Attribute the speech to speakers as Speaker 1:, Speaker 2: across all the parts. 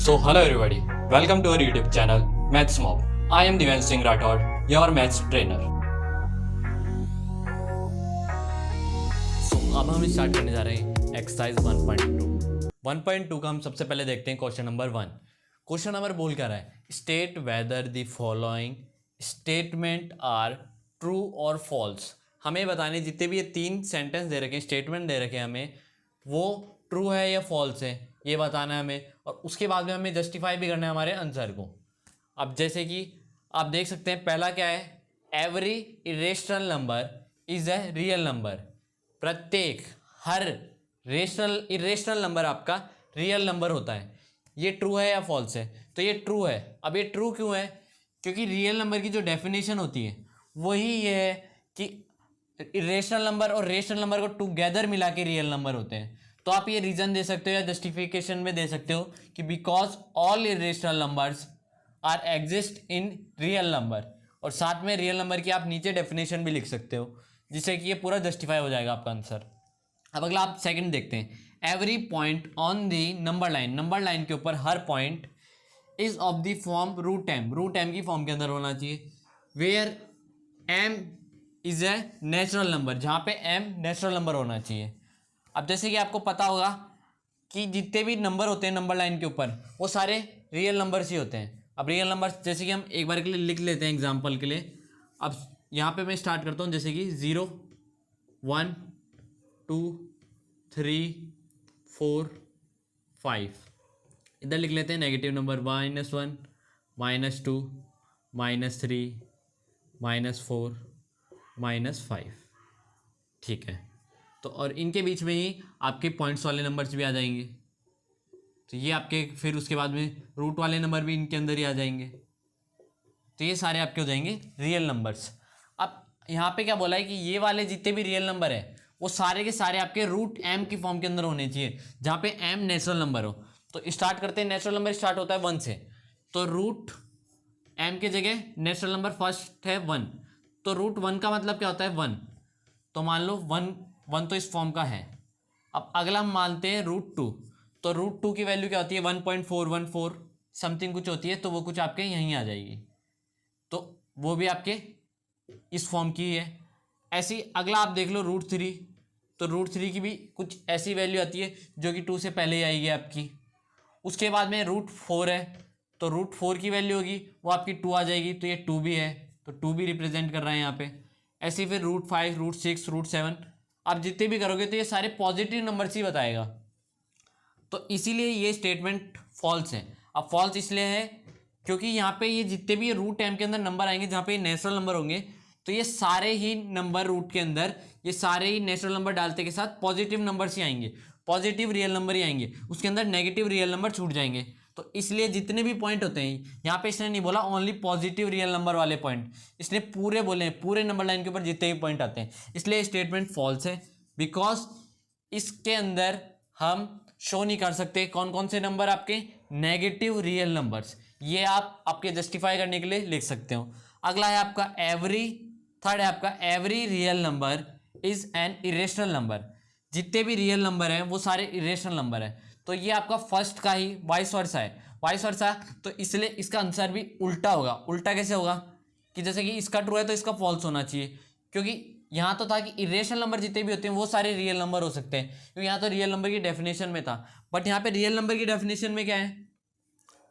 Speaker 1: So, hello everybody, welcome to our YouTube channel Maths Mob. I am Divyan Singh Rathod, your maths trainer. So, अब हम start करने जा रहे हैं exercise 1.2. 1.2 का हम सबसे पहले देखते हैं क्वेश्चन नंबर 1. क्वेश्चन नंबर बोल क्या रहा है, state whether the following statement are true और फॉल्स. हमें बताने जितने भी ये 3 सेंटेंस दे रखे हैं, स्टेटमेंट दे रखे हैं हमें, वो ट्रू है या फॉल्स है ये बताना है हमें, और उसके बाद में हमें जस्टिफाई भी करना है हमारे आंसर को. अब जैसे कि आप देख सकते हैं पहला क्या है, every irrational number is a real number. प्रत्येक हर इरेशनल नंबर आपका रियल नंबर होता है. ये ट्रू है या फॉल्स है? तो ये ट्रू है. अब ये ट्रू क्यों है? क्योंकि रियल नंबर की जो डेफिनेशन होती है वही ये है कि इरेशनल नंबर और रेशनल नंबर को टुगेदर मिला के रियल नंबर होते हैं. तो आप ये रीजन दे सकते हो या जस्टिफिकेशन में दे सकते हो कि because all irrational numbers are exist in real number, और साथ में रियल नंबर की आप नीचे डेफिनेशन भी लिख सकते हो जिससे कि ये पूरा जस्टिफाई हो जाएगा आपका आंसर. अब अगला आप सेकंड देखते हैं, every point on the number line के ऊपर हर point is of the form root M की फॉर्म के अंदर होना चाहिए, where M is a natural number, जहाँ पे एम नेचुरल नंबर होना चाहिए. अब जैसे कि आपको पता होगा कि जितने भी नंबर होते हैं नंबर लाइन के ऊपर वो सारे रियल नंबर्स ही होते हैं. अब रियल नंबर्स जैसे कि हम एक बार के लिए लिख लेते हैं एग्जांपल के लिए. अब यहाँ पे मैं स्टार्ट करता हूँ जैसे कि 0 1 2 3 4 5. इधर लिख लेते हैं नेगेटिव नंबर -1 -2 -3 -4 -5. ठीक है, तो और इनके बीच में ही आपके पॉइंट्स वाले नंबर्स भी आ जाएंगे. तो ये आपके फिर उसके बाद में रूट वाले नंबर भी इनके अंदर ही आ जाएंगे. तो ये सारे आपके हो जाएंगे रियल नंबर्स. अब यहाँ पे क्या बोला है कि ये वाले जितने भी रियल नंबर है वो सारे के सारे आपके रूट एम की फॉर्म के अंदर होने चाहिए, जहाँ पे एम नेचुरल नंबर हो. तो स्टार्ट करते हैं, नेचुरल नंबर स्टार्ट होता है 1 से, तो रूट एम की जगह नेचुरल नंबर फर्स्ट है 1, तो रूट 1 का मतलब क्या होता है 1. तो मान लो 1 तो इस फॉर्म का है. अब अगला हम मानते हैं रूट 2, तो रूट 2 की वैल्यू क्या होती है 1.414 समथिंग कुछ होती है, तो वो कुछ आपके यहीं आ जाएगी, तो वो भी आपके इस फॉर्म की है. ऐसी अगला आप देख लो रूट 3, तो रूट 3 की भी कुछ ऐसी वैल्यू आती है जो कि 2 से पहले ही आएगी आपकी. उसके बाद में रूट 4 है, तो रूट 4 की वैल्यू होगी वो आपकी 2 आ जाएगी, तो ये 2 भी है, तो 2 भी रिप्रेजेंट कर रहा है यहाँ पे. ऐसे ही फिर रूट 5 रूट 6 रूट 7 आप जितने भी करोगे तो ये सारे पॉजिटिव नंबर्स ही बताएगा. तो इसीलिए ये स्टेटमेंट फॉल्स है. अब फॉल्स इसलिए है क्योंकि यहाँ पे ये जितने भी रूट एम के अंदर नंबर आएंगे जहाँ पे ये नेचुरल नंबर होंगे, तो ये सारे ही नंबर रूट के अंदर ये सारे ही नेचुरल नंबर डालते के साथ पॉजिटिव नंबर्स ही आएंगे, पॉजिटिव रियल नंबर ही आएंगे, उसके अंदर नेगेटिव रियल नंबर छूट जाएंगे. तो इसलिए जितने भी पॉइंट होते हैं यहाँ पे इसने नहीं बोला ओनली पॉजिटिव रियल नंबर वाले पॉइंट, इसने पूरे बोले हैं, पूरे नंबर लाइन के ऊपर जितने भी पॉइंट आते हैं, इसलिए स्टेटमेंट फॉल्स है. बिकॉज इसके अंदर हम शो नहीं कर सकते कौन कौन से नंबर आपके नेगेटिव रियल नंबर्स, ये आप आपके जस्टिफाई करने के लिए लिख सकते हो. अगला है आपका थर्ड है आपका every real number is an irrational number. जितने भी रियल नंबर हैं वो सारे इरेशनल नंबर हैं. तो ये आपका फर्स्ट का ही वाइस वर्सा है, वाइस वर्सा, तो इसलिए इसका आंसर भी उल्टा होगा. उल्टा कैसे होगा कि जैसे कि इसका ट्रू है तो इसका फॉल्स होना चाहिए, क्योंकि यहाँ तो था कि इरेशनल नंबर जितने भी होते हैं वो सारे रियल नंबर हो सकते हैं, क्योंकि यहाँ तो रियल नंबर की डेफिनेशन में था. बट यहाँ पे रियल नंबर की डेफिनेशन में क्या है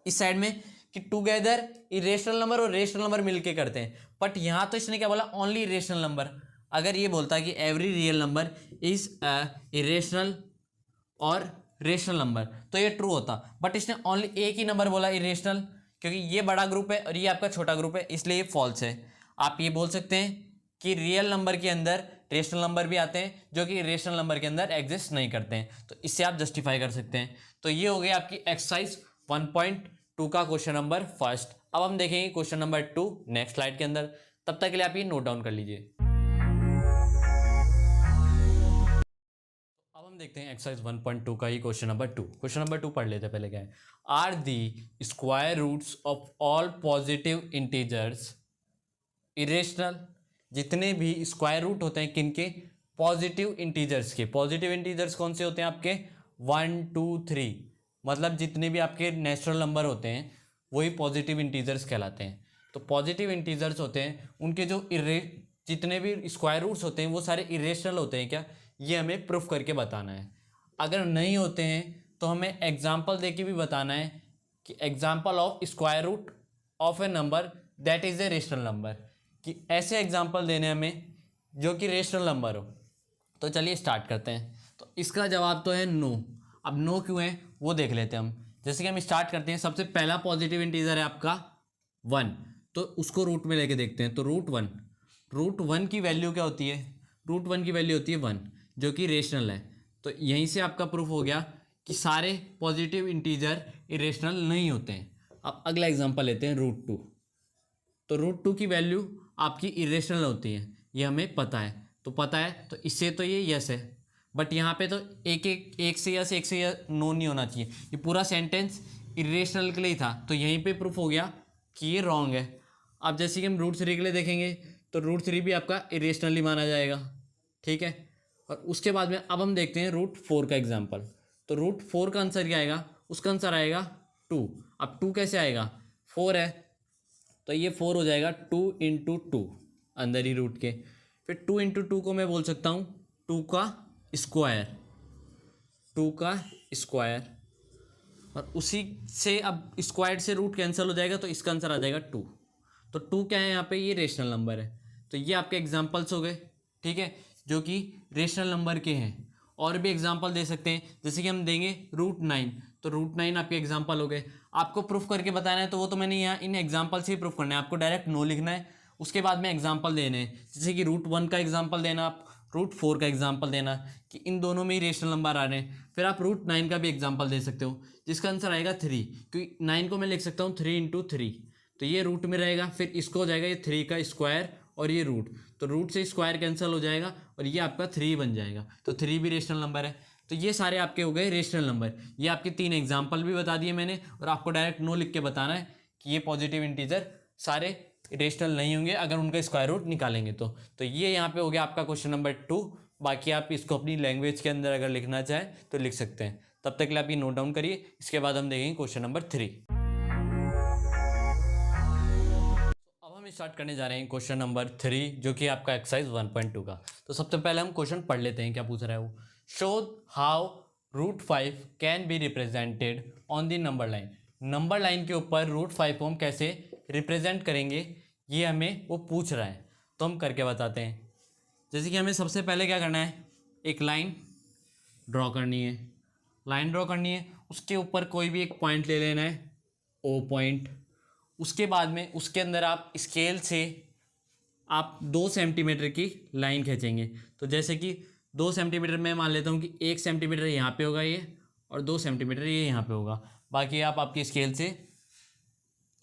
Speaker 1: इस साइड में कि टुगेदर इरेशनल नंबर और रेशनल नंबर मिलके करते हैं. बट यहाँ तो इसने क्या बोला ओनली इरेशनल नंबर. अगर ये बोलता है कि every real number is irrational और रेशनल नंबर तो ये ट्रू होता, बट इसने ओनली एक ही नंबर बोला इरेशनल, क्योंकि ये बड़ा ग्रुप है और ये आपका छोटा ग्रुप है, इसलिए ये फॉल्स है. आप ये बोल सकते हैं कि रियल नंबर के अंदर रेशनल नंबर भी आते हैं जो कि रेशनल नंबर के अंदर एग्जिस्ट नहीं करते हैं, तो इससे आप जस्टिफाई कर सकते हैं. तो ये हो गया आपकी एक्सरसाइज 1.2 का क्वेश्चन नंबर फर्स्ट. अब हम देखेंगे क्वेश्चन नंबर 2 नेक्स्ट स्लाइड के अंदर. तब तक के लिए आप ये नोट डाउन कर लीजिए. अब हम देखते हैं एक्सरसाइज 1.2 का ही क्वेश्चन नंबर 2. क्वेश्चन नंबर 2 पढ़ लेते हैं पहले क्या है. Are the square roots of all positive integers irrational. जितने भी स्क्वायर रूट होते हैं किनके, पॉजिटिव इंटीजर्स के. पॉजिटिव इंटीजर्स कौन से होते हैं आपके 1 2 3, मतलब जितने भी आपके नेचुरल नंबर होते हैं वही पॉजिटिव इंटीजर्स कहलाते हैं। तो पॉजिटिव इंटीजर्स होते हैं उनके जो जितने भी स्क्वायर रूट्स होते हैं वो सारे इरेशनल होते हैं क्या, ये हमें प्रूफ करके बताना है। अगर नहीं होते हैं तो हमें एग्जाम्पल दे के भी बताना है कि example of square root of a number that is a rational number, कि ऐसे एग्जाम्पल देने हमें जो कि रेशनल नंबर हो। तो चलिए स्टार्ट करते हैं। तो इसका जवाब तो है नो। अब नो क्यों है वो देख लेते हैं हम। जैसे कि हम स्टार्ट करते हैं, सबसे पहला पॉजिटिव इंटीजर है आपका 1, तो उसको रूट में लेके देखते हैं। तो रूट वन की वैल्यू क्या होती है, रूट वन की वैल्यू होती है 1 जो कि रेशनल है। तो यहीं से आपका प्रूफ हो गया कि सारे पॉजिटिव इंटीजर इरेशनल नहीं होते हैं। अब अगला एग्जांपल लेते हैं रूट 2। तो रूट 2 की वैल्यू आपकी इरेशनल होती है, ये हमें पता है। तो पता है तो इससे तो ये यस है, बट यहाँ पे तो एक से यस एक से नो नहीं होना चाहिए। ये पूरा सेंटेंस इरेशनल के लिए ही था, तो यहीं पे प्रूफ हो गया कि ये रॉन्ग है। अब जैसे कि हम रूट 3 के लिए देखेंगे तो रूट 3 भी आपका इरेशनली माना जाएगा, ठीक है। और उसके बाद में अब हम देखते हैं रूट 4 का एग्जाम्पल। तो रूट 4 का आंसर क्या आएगा, उसका आंसर आएगा 2। अब 2 कैसे आएगा, 4 है तो ये 4 हो जाएगा 2 इंटू 2 अंदर ही रूट के। फिर 2 इंटू 2 को मैं बोल सकता हूँ 2 का स्क्वायर, 2 का स्क्वायर। और उसी से अब स्क्वायर से रूट कैंसिल हो जाएगा तो इसका आंसर आ जाएगा 2। तो 2 क्या है यहाँ पे, ये रेशनल नंबर है। तो ये आपके एग्जांपल्स हो गए, ठीक है, जो कि रेशनल नंबर के हैं। और भी एग्जांपल दे सकते हैं, जैसे कि हम देंगे रूट 9। तो रूट 9 आपके एग्जांपल हो गए। आपको प्रूफ करके बताना है तो वो तो मैंने यहाँ इन एग्जांपल से ही प्रूफ करना है। आपको डायरेक्ट नो लिखना है, उसके बाद में एग्जांपल देने हैं। जैसे कि रूट 1 का एग्जांपल देना, आप रूट 4 का एग्जांपल देना कि इन दोनों में ही रेशनल नंबर आ रहे हैं। फिर आप रूट 9 का भी एग्जांपल दे सकते हो जिसका आंसर आएगा 3, क्योंकि 9 को मैं लिख सकता हूँ 3 इंटू 3। तो ये रूट में रहेगा, फिर इसको हो जाएगा ये 3 का स्क्वायर और ये रूट, तो रूट से स्क्वायर कैंसिल हो जाएगा और ये आपका 3 बन जाएगा। तो 3 भी रेशनल नंबर है। तो ये सारे आपके हो गए रेशनल नंबर। ये आपके 3 एग्जाम्पल भी बता दिए मैंने, और आपको डायरेक्ट नो लिख के बताना है कि ये पॉजिटिव इंटीजर सारे रेशनल नहीं होंगे अगर उनका स्क्वायर रूट निकालेंगे तो ये यहाँ पे हो गया आपका क्वेश्चन नंबर 2। बाकी आप इसको अपनी लैंग्वेज के अंदर अगर लिखना चाहें तो लिख सकते हैं। तब तक के लिए आप ये नोट डाउन करिए, इसके बाद हम देखेंगे क्वेश्चन नंबर 3। अब हम स्टार्ट करने जा रहे हैं क्वेश्चन नंबर 3, जो कि आपका एक्सरसाइज 1.2 का। तो सबसे पहले हम क्वेश्चन पढ़ लेते हैं क्या पूछ रहा है वो। Show how root 5 can be represented on the number line. Number line के ऊपर रूट 5 को हम कैसे रिप्रेजेंट करेंगे ये हमें वो पूछ रहा है, तो हम करके बताते हैं। जैसे कि हमें सबसे पहले क्या करना है, एक लाइन ड्रॉ करनी है। लाइन ड्रॉ करनी है, उसके ऊपर कोई भी एक पॉइंट ले लेना है, ओ पॉइंट। उसके बाद में उसके अंदर आप स्केल से आप 2 सेंटीमीटर की लाइन खींचेंगे। तो जैसे कि 2 सेंटीमीटर मैं मान लेता हूँ कि 1 सेंटीमीटर यहाँ पे होगा ये, और 2 सेंटीमीटर ये यहाँ पे होगा। बाकी आप आपकी स्केल से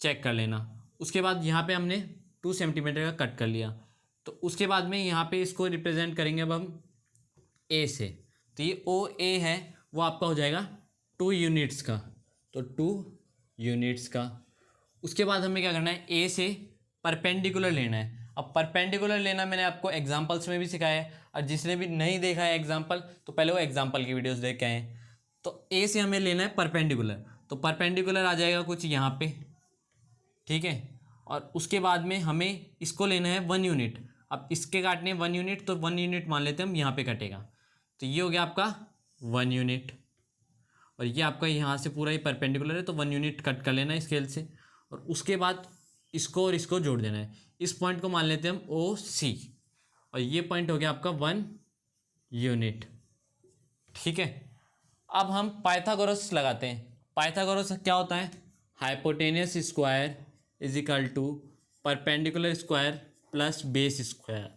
Speaker 1: चेक कर लेना। उसके बाद यहाँ पे हमने 2 सेंटीमीटर का कट कर लिया। तो उसके बाद में यहाँ पे इसको रिप्रेजेंट करेंगे अब हम ए से। तो ये ओ ए है, वो आपका हो जाएगा 2 यूनिट्स का। तो 2 यूनिट्स का। उसके बाद हमें क्या करना है, ए से परपेंडिकुलर लेना है। अब परपेंडिकुलर लेना मैंने आपको एग्जांपल्स में भी सिखाया है, और जिसने भी नहीं देखा है एग्जांपल तो पहले वो एग्जांपल की वीडियोस देख के आए। तो ए से हमें लेना है परपेंडिकुलर। तो परपेंडिकुलर आ जाएगा कुछ यहाँ पे, ठीक है। और उसके बाद में हमें इसको लेना है 1 यूनिट। अब इसके काटने 1 यूनिट, तो 1 यूनिट मान लेते हैं हम, यहाँ पे कटेगा। तो ये हो गया आपका 1 यूनिट, और ये आपका यहाँ से पूरा ही परपेंडिकुलर है, तो 1 यूनिट कट कर लेना है स्केल से। और उसके बाद इसको और इसको जोड़ देना है। इस पॉइंट को मान लेते हैं हम ओ सी, और ये पॉइंट हो गया आपका 1 यूनिट, ठीक है। अब हम पाइथागोरस लगाते हैं। पाइथागोरस क्या होता है, hypotenuse square is equal to perpendicular square plus base square.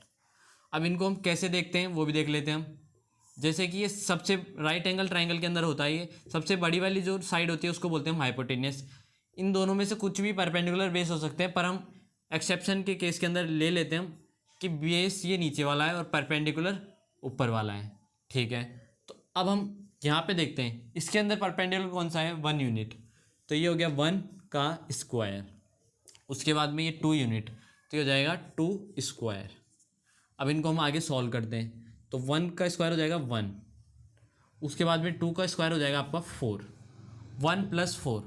Speaker 1: अब इनको हम कैसे देखते हैं वो भी देख लेते हैं हम। जैसे कि ये सबसे राइट एंगल ट्राइंगल के अंदर होता है, ये सबसे बड़ी वाली जो साइड होती है उसको बोलते हैं हम हाइपोटेनियस। इन दोनों में से कुछ भी परपेंडिकुलर बेस हो सकते हैं, पर हम एक्सेप्शन के केस के अंदर ले लेते हैं हम कि बेस ये नीचे वाला है और परपेंडिकुलर ऊपर वाला है, ठीक है। तो अब हम यहाँ पे देखते हैं इसके अंदर परपेंडिकुलर कौन सा है, 1 यूनिट। तो ये हो गया 1 का स्क्वायर। उसके बाद में ये 2 यूनिट, तो ये हो जाएगा 2 स्क्वायर। अब इनको हम आगे सॉल्व करते हैं। तो 1 का स्क्वायर हो जाएगा 1, उसके बाद में 2 का स्क्वायर हो जाएगा आपका 4, 1 + 4,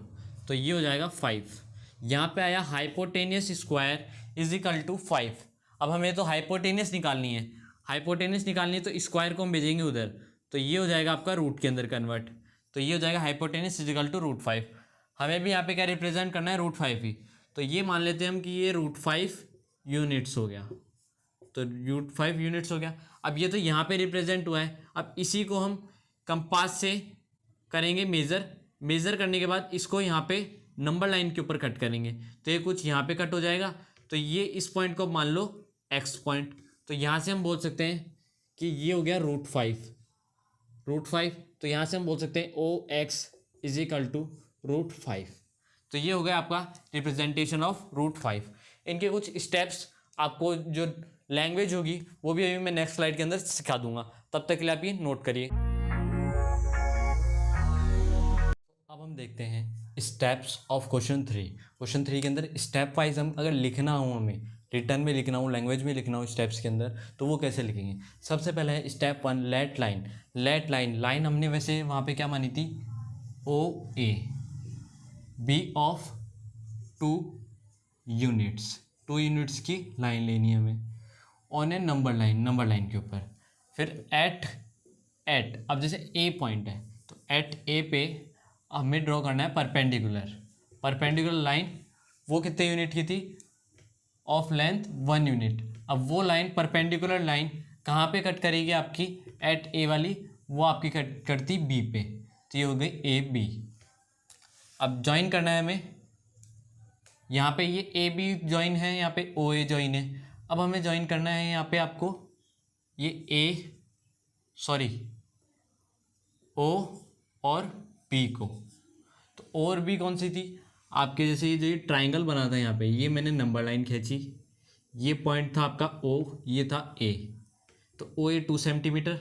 Speaker 1: तो ये हो जाएगा 5। यहाँ पे आया hypotenuse square is equal to 5। अब हमें तो हाइपोटेनियस निकालनी है, तो स्क्वायर को हम भेजेंगे उधर, तो ये हो जाएगा आपका रूट के अंदर कन्वर्ट, तो ये हो जाएगा हाइपोटेनियस इज इक्वल टू √5। हमें भी यहाँ पे क्या रिप्रेजेंट करना है, √5 ही, तो ये मान लेते हैं हम कि ये √5 यूनिट्स हो गया, तो √5 यूनिट्स हो गया। अब ये तो यहाँ पे रिप्रेजेंट हुआ है, अब इसी को हम कंपास से करेंगे मेज़र करने के बाद इसको यहाँ पे नंबर लाइन के ऊपर कट करेंगे, तो ये कुछ यहाँ पे कट हो जाएगा, तो ये इस पॉइंट को मान लो x पॉइंट, तो यहाँ से हम बोल सकते हैं कि ये हो गया √5, तो यहाँ से हम बोल सकते हैं OX इज इक्वल टू √5, तो ये हो गया आपका रिप्रेजेंटेशन ऑफ √5। इनके कुछ स्टेप्स आपको जो लैंग्वेज होगी वो भी अभी मैं नेक्स्ट स्लाइड के अंदर सिखा दूंगा, तब तक के लिए आप ये नोट करिए। अब हम देखते हैं स्टेप्स ऑफ क्वेश्चन 3। क्वेश्चन 3 के अंदर स्टेप वाइज हम अगर लिखना हो, हमें रिटर्न में लिखना हो, लैंग्वेज में लिखना हो स्टेप्स के अंदर, तो वो कैसे लिखेंगे। सबसे पहले है स्टेप 1 लेट लाइन हमने वैसे वहाँ पे क्या मानी थी, OA बी ऑफ 2 यूनिट्स की लाइन लेनी है हमें ऑन ए नंबर लाइन के ऊपर। फिर एट अब जैसे ए पॉइंट है, तो एट ए पे हमें ड्रॉ करना है परपेंडिकुलर लाइन, वो कितने यूनिट की थी, ऑफ लेंथ 1 यूनिट। अब वो लाइन परपेंडिकुलर लाइन कहाँ पे कट करेगी आपकी, एट ए वाली, वो आपकी कट करती बी पे, तो ये हो गई AB। अब ज्वाइन करना है हमें, यहाँ पे ये AB ज्वाइन है, यहाँ पे OA ज्वाइन है। अब हमें ज्वाइन करना है यहाँ पे आपको ये O और B को, तो O और B कौन सी थी आपके, जैसे ये जो ये ट्राइंगल बना था यहाँ पे, ये मैंने नंबर लाइन खींची, ये पॉइंट था आपका O, ये था A, तो OA 2 सेंटीमीटर,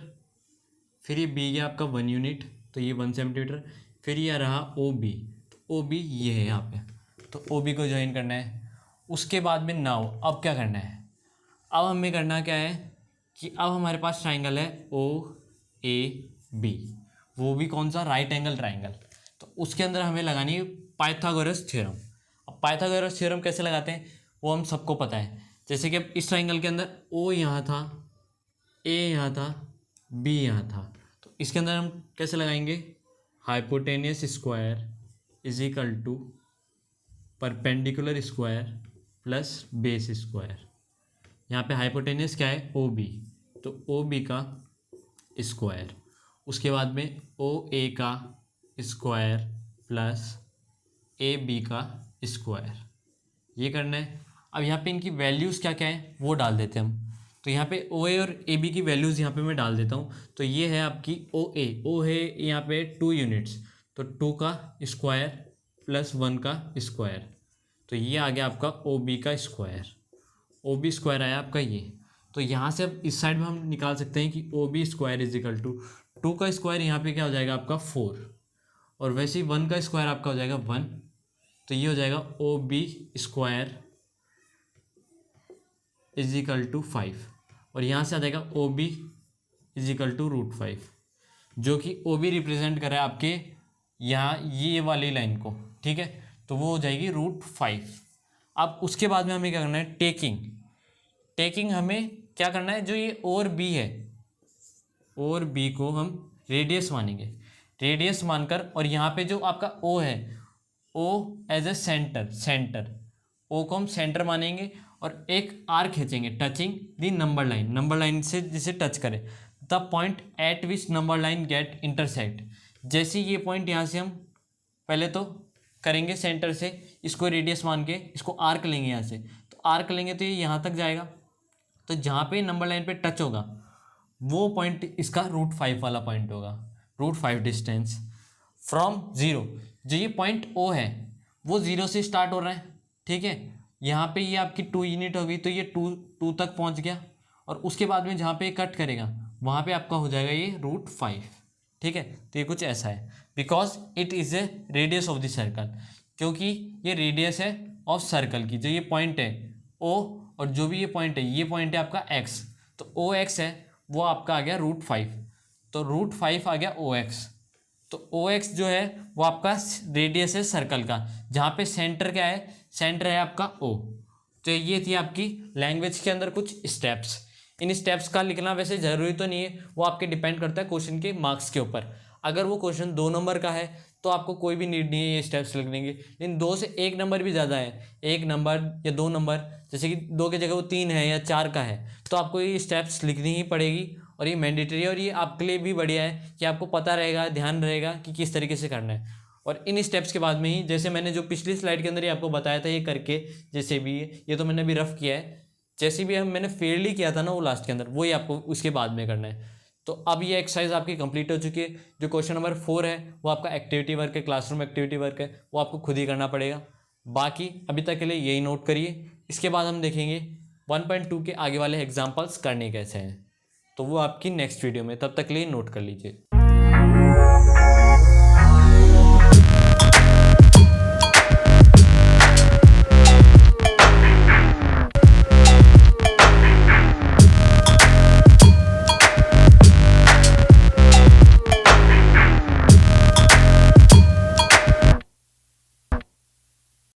Speaker 1: फिर ये B गया आपका 1 यूनिट, तो ये 1 सेंटीमीटर, फिर ये रहा OB, तो OB ये है यहाँ पे, तो OB को ज्वाइन करना है। उसके बाद में नाउ अब क्या करना है, अब हमें करना क्या है कि अब हमारे पास ट्राइंगल है OAB, वो भी कौन सा, राइट एंगल ट्राइंगल, तो उसके अंदर हमें लगानी है पाइथागोरस थ्योरम। अब पाइथागोरस थ्योरम कैसे लगाते हैं वो हम सबको पता है, जैसे कि अब इस ट्राइंगल के अंदर O यहाँ था, A यहाँ था, B यहाँ था, तो इसके अंदर हम कैसे लगाएंगे, hypotenuse square is equal to perpendicular square plus base square. यहाँ पे हाइपोटेनियस क्या है, OB, तो OB का स्क्वायर, उसके बाद में OA का स्क्वायर प्लस AB का स्क्वायर, ये करना है। अब यहाँ पे इनकी वैल्यूज़ क्या क्या है वो डाल देते हैं हम, तो यहाँ पे OA और AB की वैल्यूज़ यहाँ पे मैं डाल देता हूँ। तो ये है आपकी O है यहाँ पे 2 यूनिट्स, तो 2 का स्क्वायर प्लस 1 का स्क्वायर, तो ये आ गया आपका OB का स्क्वायर, OB स्क्वायर आया आपका ये। तो यहाँ से अब इस साइड में हम निकाल सकते हैं कि OB square is equal to 2 का स्क्वायर यहाँ पे क्या हो जाएगा आपका 4, और वैसे ही 1 का स्क्वायर आपका हो जाएगा 1, तो ये हो जाएगा OB square is equal to 5, और यहाँ से आ जाएगा OB इज इक्वल टू √5, जो कि OB रिप्रेजेंट करे आपके यहाँ ये वाली लाइन को, ठीक है, तो वो हो जाएगी √5। अब उसके बाद में हमें क्या करना है, टेकिंग हमें क्या करना है, जो ये और B है, और B को हम रेडियस मानेंगे, रेडियस मानकर, और यहाँ पे जो आपका O है, O as a centre, O को हम सेंटर मानेंगे, और एक आर्क खींचेंगे टचिंग दी नंबर लाइन से जिसे टच करे, the point at which number line get intersect. जैसे ये पॉइंट यहाँ से हम पहले तो करेंगे सेंटर से, इसको रेडियस मान के इसको आर्क लेंगे यहाँ से, तो आर्क लेंगे तो ये यहाँ तक जाएगा, तो जहाँ पे नंबर लाइन पे टच होगा वो पॉइंट इसका √5 वाला पॉइंट होगा, √5 डिस्टेंस फ्रॉम 0। जो ये पॉइंट O है वो 0 से स्टार्ट हो रहा है, ठीक है, यहाँ पे ये आपकी 2 यूनिट होगी, तो ये 2 तक पहुँच गया, और उसके बाद में जहाँ पे कट करेगा वहाँ पे आपका हो जाएगा ये √5, ठीक है। तो ये कुछ ऐसा है, because it is a radius of the circle, क्योंकि ये रेडियस है ऑफ सर्कल की, जो ये पॉइंट है O, और जो भी ये पॉइंट है आपका X, तो OX है वो आपका आ गया √5, तो √5 आ गया OX, तो ओ एक्स जो है वो आपका रेडियस है सर्कल का, जहाँ पे सेंटर क्या है, सेंटर है आपका ओ। तो ये थी आपकी लैंग्वेज के अंदर कुछ स्टेप्स। इन स्टेप्स का लिखना वैसे ज़रूरी तो नहीं है, वो आपके डिपेंड करता है क्वेश्चन के मार्क्स के ऊपर। अगर वो क्वेश्चन 2 नंबर का है तो आपको कोई भी नीड नहीं है ये स्टेप्स लिखने की, लेकिन 2 से 1 नंबर भी ज़्यादा है, 1 नंबर या 2 नंबर, जैसे कि 2 की जगह वो 3 है या 4 का है, तो आपको ये स्टेप्स लिखनी ही पड़ेगी। और ये मैंडेटरी है, और ये आपके लिए भी बढ़िया है कि आपको पता रहेगा, ध्यान रहेगा कि किस तरीके से करना है। और इन स्टेप्स के बाद में ही, जैसे मैंने जो पिछली स्लाइड के अंदर ही आपको बताया था ये करके, जैसे भी ये तो मैंने अभी रफ किया है, जैसे भी मैंने फेयरली किया था ना वो लास्ट के अंदर, वही आपको उसके बाद में करना है। तो अब ये एक्सरसाइज आपकी कंप्लीट हो चुकी है। जो क्वेश्चन नंबर 4 है वो आपका एक्टिविटी वर्क है, क्लासरूम एक्टिविटी वर्क है, वो आपको खुद ही करना पड़ेगा। बाकी अभी तक के लिए यही नोट करिए, इसके बाद हम देखेंगे 1.2 के आगे वाले एग्जाम्पल्स करने कैसे हैं, तो वो आपकी नेक्स्ट वीडियो में, तब तक के लिए नोट कर लीजिए।